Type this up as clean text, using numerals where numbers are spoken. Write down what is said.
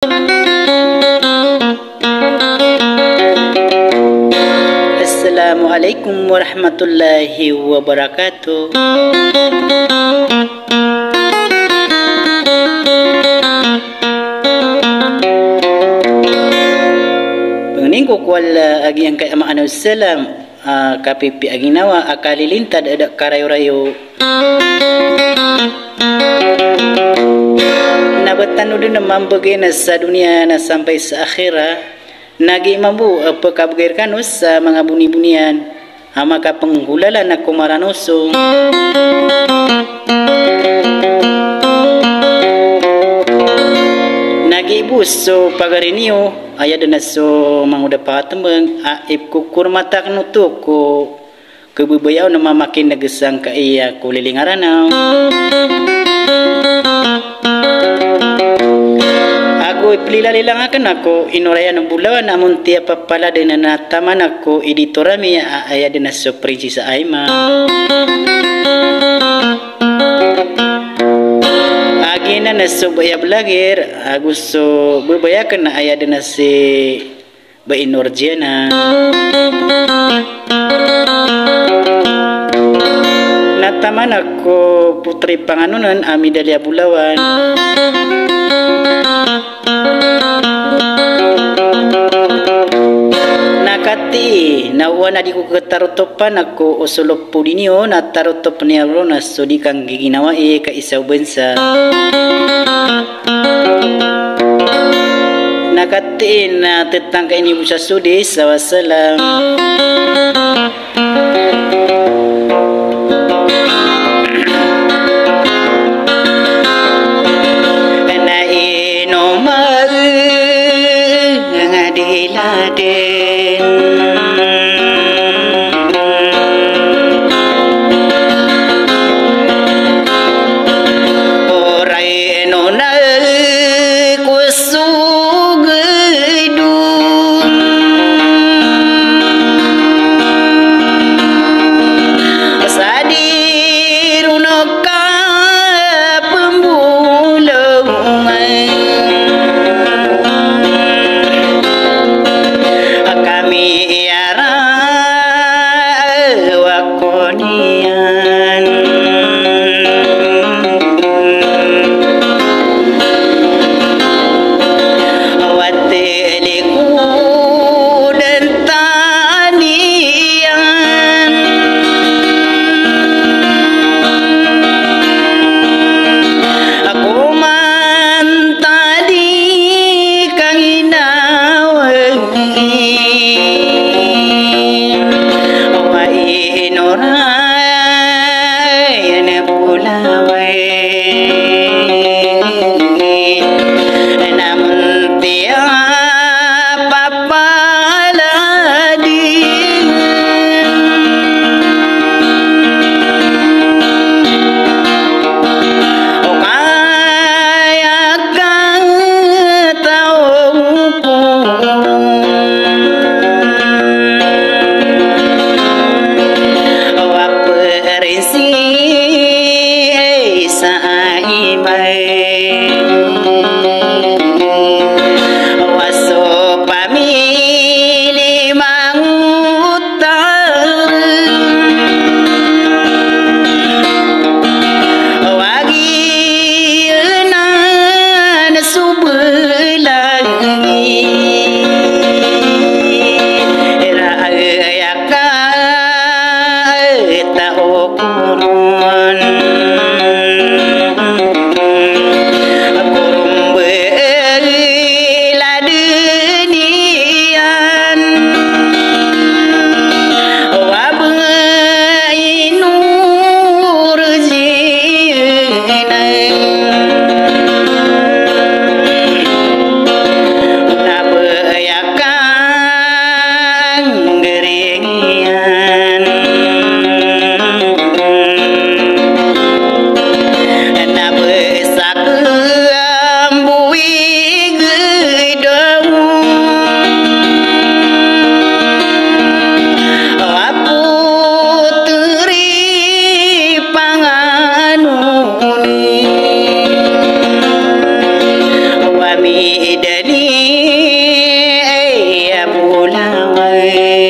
Assalamualaikum warahmatullahi wabarakatuh. Pengening ko kuala agi yang kay ama anu salam kapipi agi nawa akali lintad ada karayo-rayo. Nabatan udun mambagena sa dunia na sampai sa akhirah. Nagi mambu apa kabagirkan sa mga buni-bunian maka penghulalan na kumaranuso. Nagi buso pagarinio ayat na so manguda patemeng aib kukur matak nutuko kebubayaw na mamakin nagesang ka iya kulilingaranaw. Pelila-lilang akan aku inuraya ng bulawan namun tiap papala din na nataman ako editorami ayat din na so prinsesa Aima. Agi na so bayab lagir agusto berbayakan na ayat din na si Bainurjiana. Nataman ako putri panganunan Amidalia Bulawan. Nakati nawana di ko katarutopan ako usulop po ninyo na tarutop niya na sudi kang giginawa ka isaw bansa. Nakati na tetang kaini busa sudi sawasalam. mây